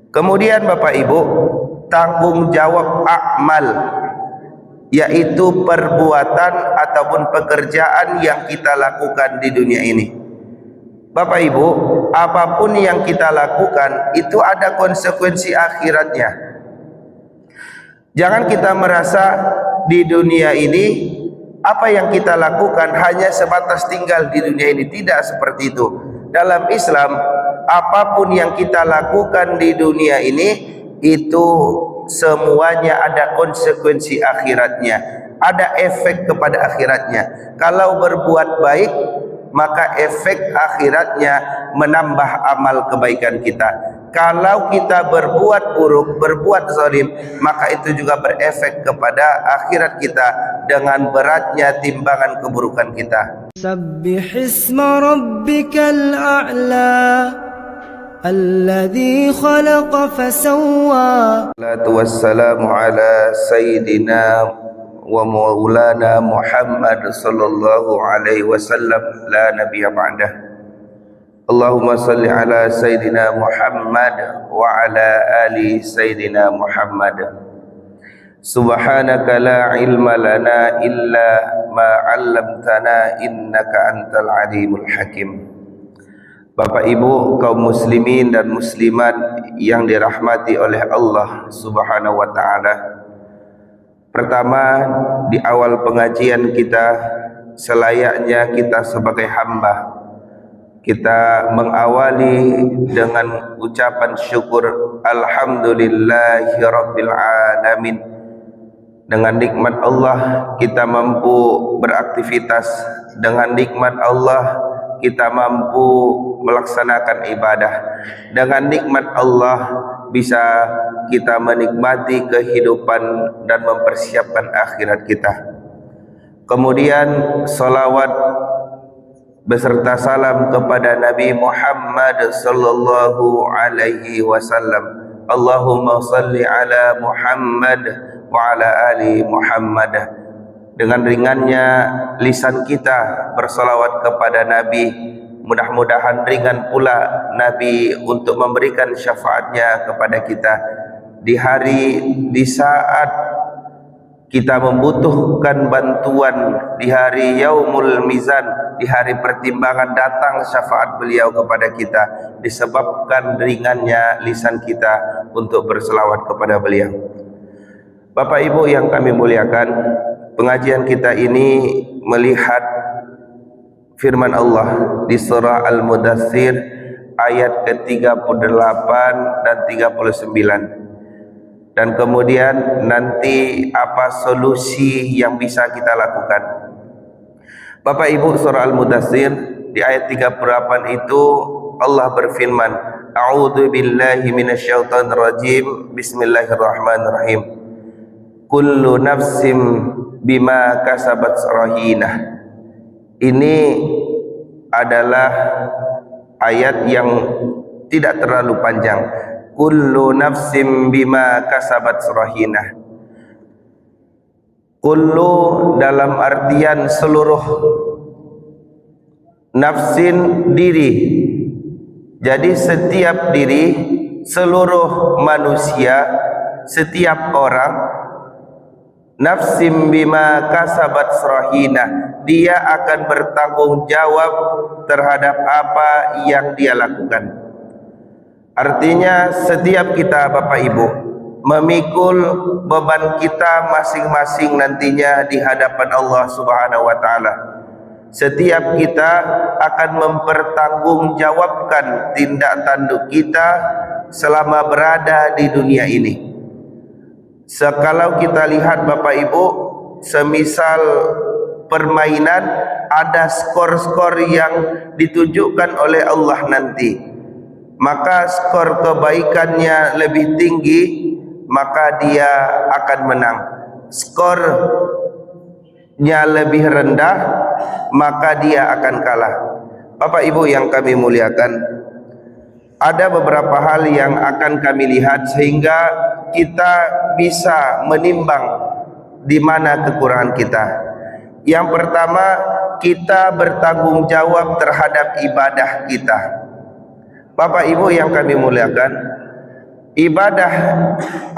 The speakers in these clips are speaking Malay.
Kemudian Bapak Ibu, tanggung jawab amal, yaitu perbuatan ataupun pekerjaan yang kita lakukan di dunia ini. Bapak Ibu, apapun yang kita lakukan itu ada konsekuensi akhiratnya. Jangan kita merasa di dunia ini apa yang kita lakukan hanya sebatas tinggal di dunia ini. Tidak seperti itu. Dalam Islam, apapun yang kita lakukan di dunia ini itu semuanya ada konsekuensi akhiratnya, ada efek kepada akhiratnya. Kalau berbuat baik, maka efek akhiratnya menambah amal kebaikan kita. Kalau kita berbuat buruk, berbuat zalim, maka itu juga berefek kepada akhirat kita dengan beratnya timbangan keburukan kita. Sabbih isma rabbikal a'la alladhi khalaqa fasawwa. Salatu wassalamu ala sayyidina wa maulana Muhammad sallallahu alaihi wasallam, la nabiyya ba'dah. Allahumma salli ala sayyidina Muhammad wa ala ali sayyidina Muhammad. Subhanaka la ilma lana illa ma 'allamtana innaka antal alimul hakim. Bapak Ibu kaum muslimin dan muslimat yang dirahmati oleh Allah Subhanahu wa taala. Pertama, di awal pengajian kita, selayaknya kita sebagai hamba, kita mengawali dengan ucapan syukur alhamdulillahi rabbil alamin. Dengan nikmat Allah kita mampu beraktivitas, dengan nikmat Allah kita mampu melaksanakan ibadah, dengan nikmat Allah bisa kita menikmati kehidupan dan mempersiapkan akhirat kita. Kemudian salawat beserta salam kepada Nabi Muhammad sallallahu alaihi wasallam. Allahumma salli ala Muhammad wa ala ali Muhammad. Dengan ringannya lisan kita bersalawat kepada Nabi, mudah-mudahan ringan pula Nabi untuk memberikan syafaatnya kepada kita di saat kita membutuhkan bantuan, di hari yaumul mizan, di hari pertimbangan, datang syafaat beliau kepada kita disebabkan ringannya lisan kita untuk berselawat kepada beliau. Bapak Ibu yang kami muliakan, pengajian kita ini melihat firman Allah di surah Al-Mudaththir ayat ke-38 dan 39. Dan kemudian nanti apa solusi yang bisa kita lakukan. Bapak Ibu, surah Al-Mudaththir di ayat 38 itu Allah berfirman, A'udzu billahi minasyaitonir rajim. Bismillahirrahmanirrahim. Kullu nafsim bima kasabat rahinah. Ini adalah ayat yang tidak terlalu panjang. Kullu nafsim bima kasabat rahinah. Kullu dalam artian seluruh, nafsin diri. Jadi setiap diri, seluruh manusia, setiap orang, nafsim bima kasabat rahinah, dia akan bertanggung jawab terhadap apa yang dia lakukan. Artinya setiap kita Bapak Ibu memikul beban kita masing-masing nantinya di hadapan Allah Subhanahu wa taala. Setiap kita akan mempertanggungjawabkan tindak tanduk kita selama berada di dunia ini. Sekalau kita lihat Bapak Ibu, semisal permainan, ada skor-skor yang ditunjukkan oleh Allah nanti. Maka skor kebaikannya lebih tinggi, maka dia akan menang. Skornya lebih rendah, maka dia akan kalah. Bapak Ibu yang kami muliakan, ada beberapa hal yang akan kami lihat sehingga kita bisa menimbang di mana kekurangan kita. Yang pertama, kita bertanggung jawab terhadap ibadah kita. Bapak Ibu yang kami muliakan, Ibadah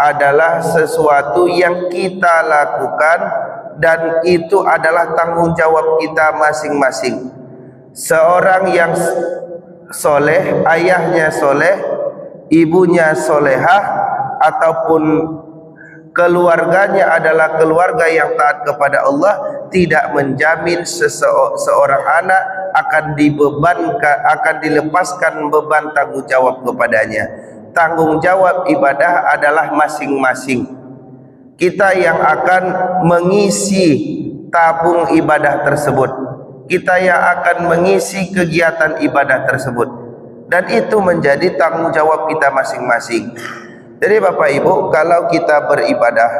adalah sesuatu yang kita lakukan dan itu adalah tanggung jawab kita masing-masing. Seorang yang soleh, ayahnya soleh, ibunya solehah, ataupun keluarganya adalah keluarga yang taat kepada Allah, tidak menjamin seorang anak akan dilepaskan beban tanggung jawab kepadanya. Tanggung jawab ibadah adalah masing-masing. Kita yang akan mengisi tabung ibadah tersebut, kita yang akan mengisi kegiatan ibadah tersebut, dan itu menjadi tanggung jawab kita masing-masing. Jadi Bapak Ibu, kalau kita beribadah,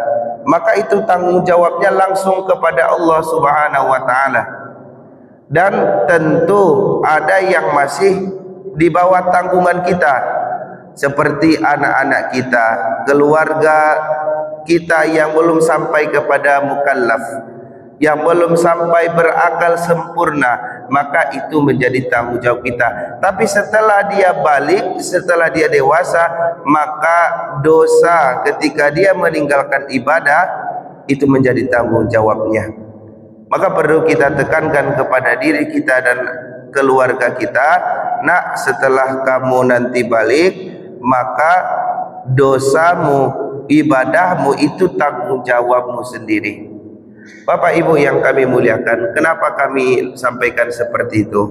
maka itu tanggung jawabnya langsung kepada Allah Subhanahu wa taala. Dan tentu ada yang masih di bawah tanggungan kita, seperti anak-anak kita, keluarga kita yang belum sampai kepada mukallaf, yang belum sampai berakal sempurna, maka itu menjadi tanggung jawab kita. Tapi setelah dia balik, setelah dia dewasa, maka dosa ketika dia meninggalkan ibadah itu menjadi tanggung jawabnya. Maka perlu kita tekankan kepada diri kita dan keluarga kita, nak, setelah kamu nanti balik, maka dosamu, ibadahmu itu tanggung jawabmu sendiri. Bapak Ibu yang kami muliakan, kenapa kami sampaikan seperti itu?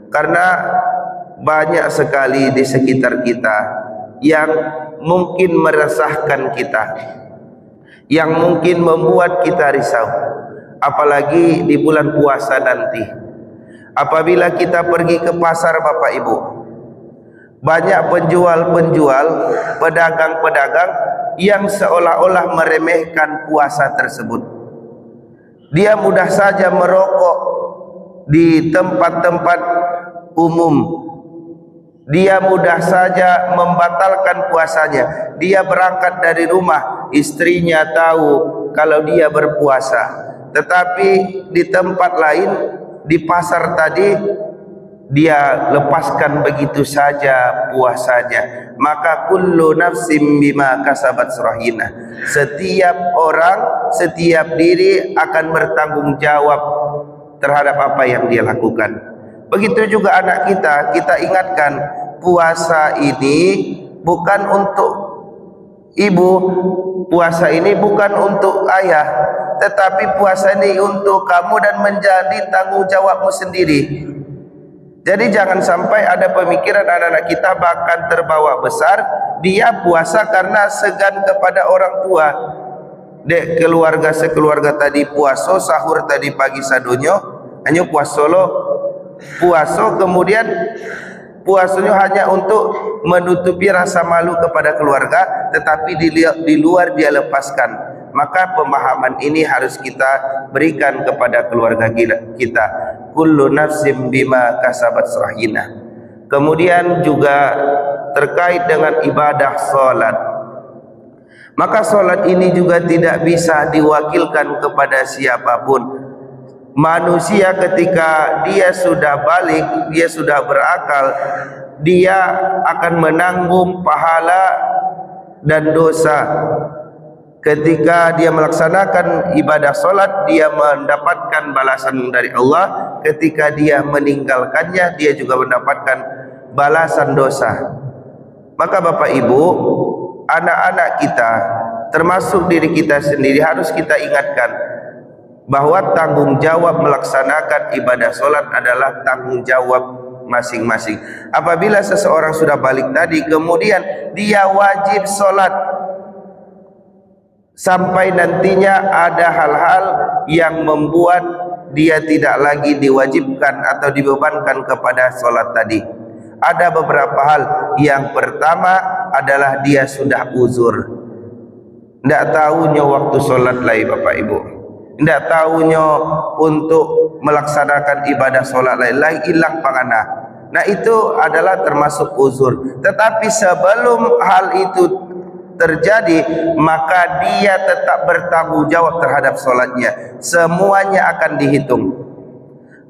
Karena banyak sekali di sekitar kita yang mungkin meresahkan kita, yang mungkin membuat kita risau, apalagi di bulan puasa nanti. Apabila kita pergi ke pasar Bapak Ibu, banyak penjual-penjual, pedagang-pedagang yang seolah-olah meremehkan puasa tersebut. Dia mudah saja merokok di tempat-tempat umum. Dia mudah saja membatalkan puasanya. Dia berangkat dari rumah, istrinya tahu kalau dia berpuasa. Tetapi di tempat lain, di pasar tadi, dia lepaskan begitu saja puasanya. Maka kullu nafsim bima kasabat rahina. Setiap orang, setiap diri akan bertanggung jawab terhadap apa yang dia lakukan. Begitu juga anak kita ingatkan, puasa ini bukan untuk ibu, puasa ini bukan untuk ayah, tetapi puasa ini untuk kamu dan menjadi tanggung jawabmu sendiri. Jadi jangan sampai ada pemikiran anak-anak kita bahkan terbawa besar, dia puasa karena segan kepada orang tua. Dek keluarga sekeluarga tadi puasa, sahur tadi pagi sadonyo, hanya puasa lo, puasa kemudian puasanya hanya untuk menutupi rasa malu kepada keluarga, tetapi di luar dia lepaskan. Maka pemahaman ini harus kita berikan kepada keluarga kita. Kullu nafsim bima kasabat rahina. Kemudian juga terkait dengan ibadah salat. Maka salat ini juga tidak bisa diwakilkan kepada siapapun. Manusia ketika dia sudah balik, dia sudah berakal, dia akan menanggung pahala dan dosa. Ketika dia melaksanakan ibadah solat, dia mendapatkan balasan dari Allah. Ketika dia meninggalkannya, dia juga mendapatkan balasan dosa. Maka Bapak Ibu, anak-anak kita, termasuk diri kita sendiri, harus kita ingatkan bahwa tanggung jawab melaksanakan ibadah solat adalah tanggung jawab masing-masing. Apabila seseorang sudah balik tadi, kemudian dia wajib solat, sampai nantinya ada hal-hal yang membuat dia tidak lagi diwajibkan atau dibebankan kepada solat tadi. Ada beberapa hal. Yang pertama adalah dia sudah uzur, tidak tahunya waktu solat lagi Bapak Ibu, tidak tahunya untuk melaksanakan ibadah solat lain hilang pangana. Nah itu adalah termasuk uzur. Tetapi sebelum hal itu terjadi, maka dia tetap bertanggung jawab terhadap solatnya. Semuanya akan dihitung.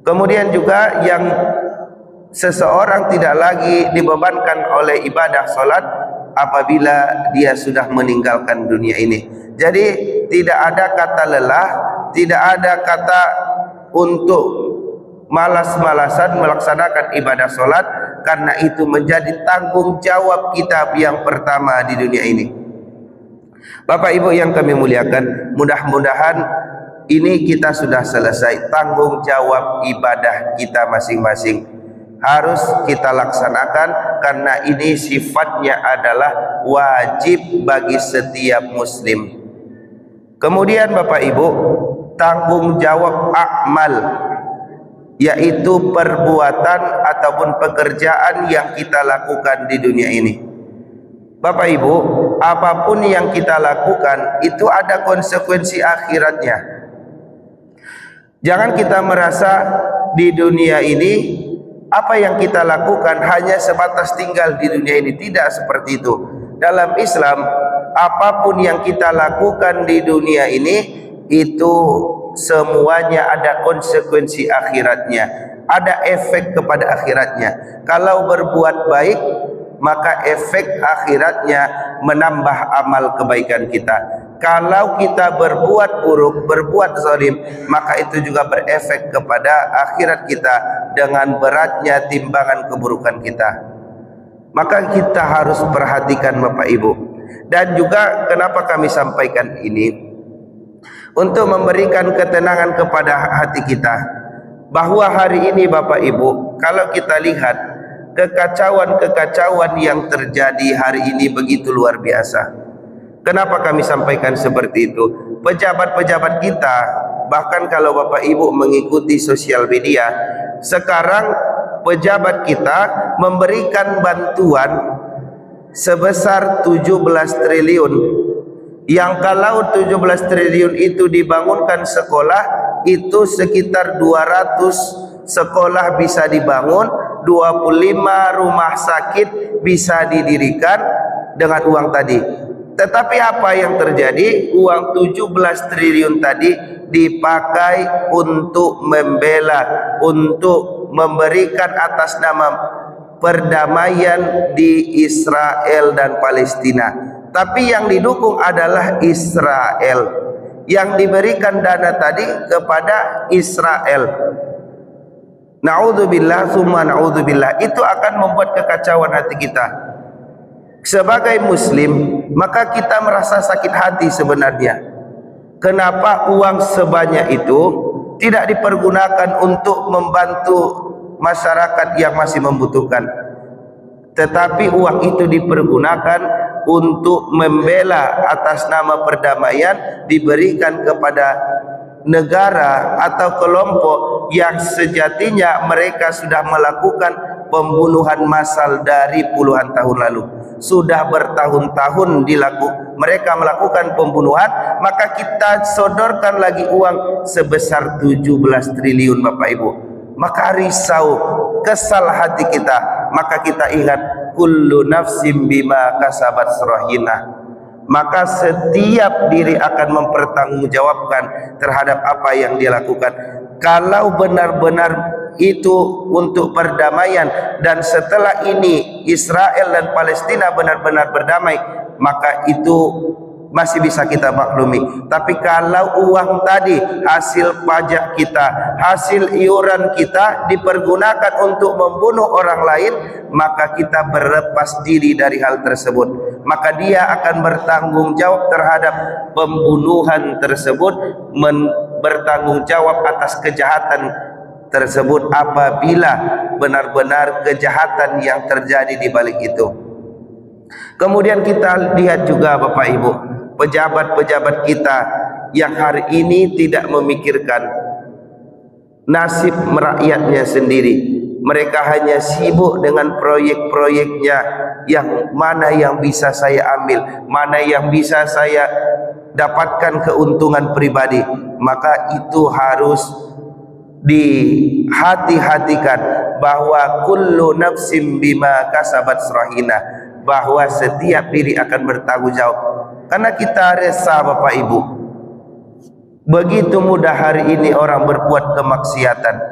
Kemudian juga yang seseorang tidak lagi dibebankan oleh ibadah solat, apabila dia sudah meninggalkan dunia ini. Jadi tidak ada kata lelah, tidak ada kata untuk malas-malasan melaksanakan ibadah solat, karena itu menjadi tanggung jawab kita yang pertama di dunia ini. Bapak Ibu yang kami muliakan, mudah-mudahan ini kita sudah selesai. Tanggung jawab ibadah kita masing-masing harus kita laksanakan, karena ini sifatnya adalah wajib bagi setiap muslim. Kemudian Bapak Ibu, tanggung jawab amal, yaitu perbuatan ataupun pekerjaan yang kita lakukan di dunia ini. Bapak Ibu, apapun yang kita lakukan itu ada konsekuensi akhiratnya. Jangan kita merasa di dunia ini apa yang kita lakukan hanya sebatas tinggal di dunia ini. Tidak seperti itu. Dalam Islam, apapun yang kita lakukan di dunia ini itu semuanya ada konsekuensi akhiratnya, ada efek kepada akhiratnya. Kalau berbuat baik, maka efek akhiratnya menambah amal kebaikan kita. Kalau kita berbuat buruk, berbuat zalim, maka itu juga berefek kepada akhirat kita dengan beratnya timbangan keburukan kita. Maka kita harus perhatikan Bapak Ibu. Dan juga kenapa kami sampaikan ini, untuk memberikan ketenangan kepada hati kita, bahwa hari ini Bapak Ibu, kalau kita lihat kekacauan-kekacauan yang terjadi hari ini begitu luar biasa. Kenapa kami sampaikan seperti itu? Pejabat-pejabat kita, bahkan kalau Bapak Ibu mengikuti sosial media, sekarang pejabat kita memberikan bantuan sebesar 17 triliun. Yang kalau 17 triliun itu dibangunkan sekolah, itu sekitar 200 sekolah bisa dibangun, 25 rumah sakit bisa didirikan dengan uang tadi. Tetapi apa yang terjadi? Uang 17 triliun tadi dipakai untuk membela, untuk memberikan atas nama perdamaian di Israel dan Palestina. Tapi yang didukung adalah Israel. Yang diberikan dana tadi kepada Israel. Na'udzubillah summa na'udzubillah. Itu akan membuat kekacauan hati kita. Sebagai muslim, maka kita merasa sakit hati sebenarnya. Kenapa uang sebanyak itu tidak dipergunakan untuk membantu masyarakat yang masih membutuhkan, tetapi uang itu dipergunakan untuk membela atas nama perdamaian, diberikan kepada negara atau kelompok yang sejatinya mereka sudah melakukan pembunuhan massal dari puluhan tahun lalu. Sudah bertahun-tahun mereka melakukan pembunuhan, maka kita sodorkan lagi uang sebesar 17 triliun Bapak Ibu. Maka risau, kesal hati kita. Maka kita ingat, kullu nafsim bima kasabat rahina. Maka setiap diri akan mempertanggungjawabkan terhadap apa yang dia lakukan. Kalau benar-benar itu untuk perdamaian, dan setelah ini Israel dan Palestina benar-benar berdamai, maka itu masih bisa kita maklumi. Tapi kalau uang tadi hasil pajak kita, hasil iuran kita dipergunakan untuk membunuh orang lain, maka kita berlepas diri dari hal tersebut. Maka dia akan bertanggung jawab terhadap pembunuhan tersebut, bertanggung jawab atas kejahatan tersebut apabila benar-benar kejahatan yang terjadi di balik itu. Kemudian kita lihat juga Bapak Ibu, pejabat-pejabat kita yang hari ini tidak memikirkan nasib rakyatnya sendiri. Mereka hanya sibuk dengan proyek-proyeknya, yang mana yang bisa saya ambil, mana yang bisa saya dapatkan keuntungan pribadi. Maka itu harus dihati-hatikan, bahwa kullu nafsim bima kasabat rahina, bahwa setiap diri akan bertanggung jawab. Karena kita resah Bapak Ibu, begitu mudah hari ini orang berbuat kemaksiatan.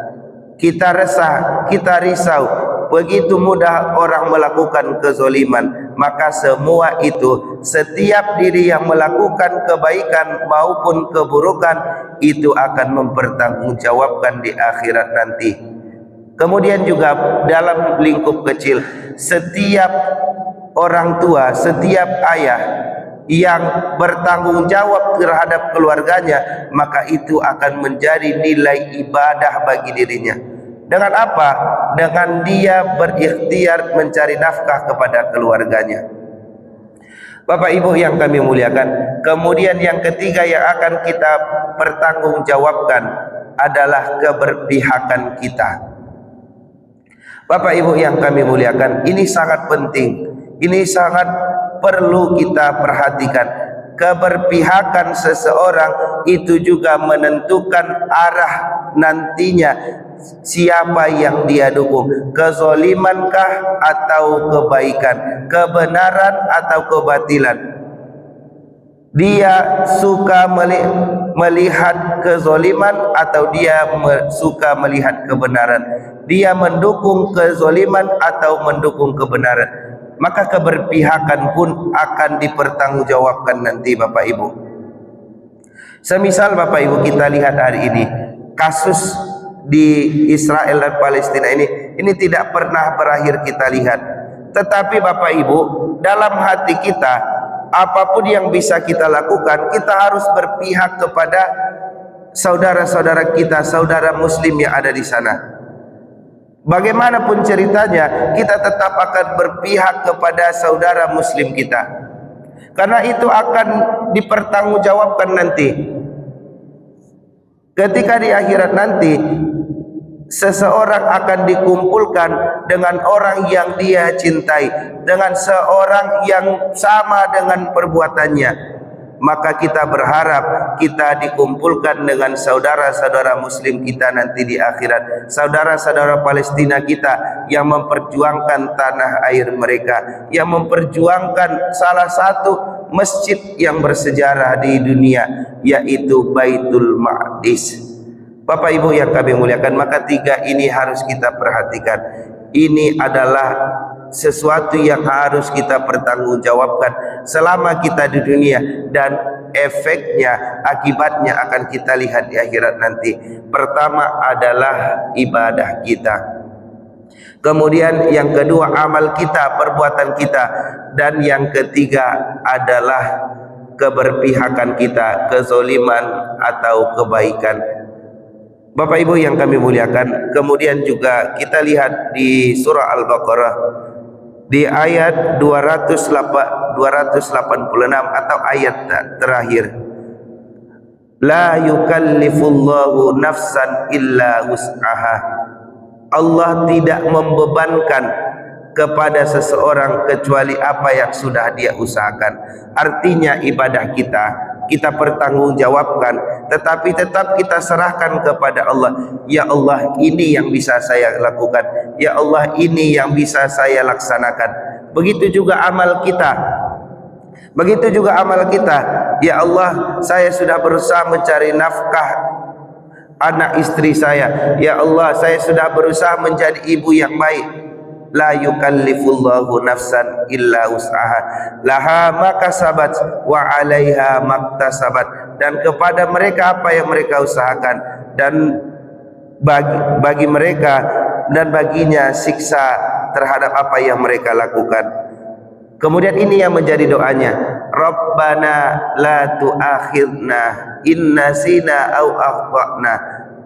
Kita resah, kita risau, begitu mudah orang melakukan kezoliman. maka semua itu, setiap diri yang melakukan kebaikan maupun keburukan itu akan mempertanggungjawabkan di akhirat nanti. Kemudian juga dalam lingkup kecil, setiap orang tua, setiap ayah yang bertanggung jawab terhadap keluarganya, maka itu akan menjadi nilai ibadah bagi dirinya. Dengan apa? Dengan dia berikhtiar mencari nafkah kepada keluarganya. Bapak Ibu yang kami muliakan, kemudian yang ketiga yang akan kita pertanggungjawabkan adalah keberpihakan kita. Bapak Ibu yang kami muliakan, ini sangat penting, ini sangat perlu kita perhatikan. Keberpihakan seseorang itu juga menentukan arah nantinya, siapa yang dia dukung, kezalimankah atau kebaikan, kebenaran atau kebatilan. Dia suka melihat kezaliman atau dia suka melihat kebenaran, dia mendukung kezaliman atau mendukung kebenaran. Maka keberpihakan pun akan dipertanggungjawabkan nanti Bapak Ibu. Semisal Bapak Ibu kita lihat hari ini kasus di Israel dan Palestina ini tidak pernah berakhir kita lihat. Tetapi Bapak Ibu, dalam hati kita, apapun yang bisa kita lakukan, kita harus berpihak kepada saudara-saudara kita, saudara muslim yang ada di sana. Bagaimanapun ceritanya, kita tetap akan berpihak kepada saudara muslim kita, karena itu akan dipertanggungjawabkan nanti. Ketika di akhirat nanti, seseorang akan dikumpulkan dengan orang yang dia cintai, dengan seorang yang sama dengan perbuatannya. Maka kita berharap kita dikumpulkan dengan saudara-saudara muslim kita nanti di akhirat, saudara-saudara Palestina kita yang memperjuangkan tanah air mereka, yang memperjuangkan salah satu masjid yang bersejarah di dunia, yaitu Baitul Maqdis. Bapak Ibu yang kami muliakan, maka tiga ini harus kita perhatikan. Ini adalah sesuatu yang harus kita pertanggungjawabkan selama kita di dunia, dan efeknya, akibatnya akan kita lihat di akhirat nanti. Pertama adalah ibadah kita, kemudian yang kedua amal kita, perbuatan kita, dan yang ketiga adalah keberpihakan kita, kezaliman atau kebaikan. Bapak Ibu yang kami muliakan, kemudian juga kita lihat di surah Al-Baqarah di ayat 286 atau ayat terakhir, la yukallifullahu nafsan illa wus'aha. Allah tidak membebankan kepada seseorang kecuali apa yang sudah dia usahakan. Artinya ibadah kita pertanggungjawabkan, tetapi tetap kita serahkan kepada Allah. Ya Allah, ini yang bisa saya lakukan, ya Allah, ini yang bisa saya laksanakan. Begitu juga amal kita, begitu juga amal kita. Ya Allah, saya sudah berusaha mencari nafkah anak istri saya. Ya Allah, saya sudah berusaha menjadi ibu yang baik. La yukallifullahu nafsan illa wus'aha, laha ma kasabat wa 'alaiha maktasabat. Dan kepada mereka apa yang mereka usahakan, dan bagi mereka dan baginya siksa terhadap apa yang mereka lakukan. Kemudian ini yang menjadi doanya, Rabbana la tu'akhidna in nasina aw akhtana,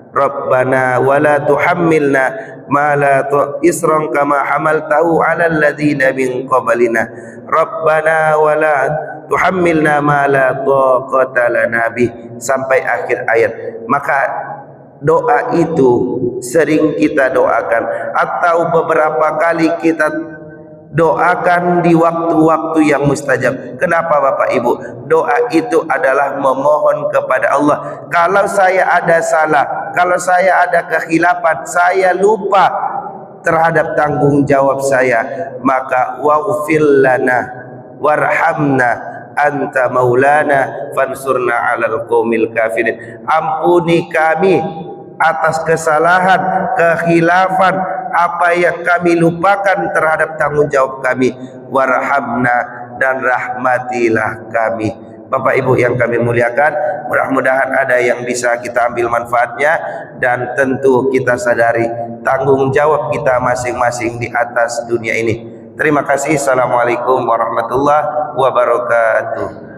Rabbana wa la tuhammilna ma la isran kama hamaltahu 'alal ladzina min qablina, Rabbana wa la tuhammilna ma la taqata lana bih, sampai akhir ayat. Maka doa itu sering kita doakan, atau beberapa kali kita doakan di waktu-waktu yang mustajab. Kenapa Bapak Ibu? Doa itu adalah memohon kepada Allah. Kalau saya ada salah, kalau saya ada kekhilafan, saya lupa terhadap tanggung jawab saya, maka waghfir lana warhamna anta maulana fansurna 'alal qaumil kafirin. Ampuni kami atas kesalahan, kekhilafan, apa yang kami lupakan terhadap tanggung jawab kami. Warhamna, dan rahmatilah kami. Bapak Ibu yang kami muliakan, mudah-mudahan ada yang bisa kita ambil manfaatnya, dan tentu kita sadari tanggung jawab kita masing-masing di atas dunia ini. Terima kasih. Assalamualaikum warahmatullahi wabarakatuh.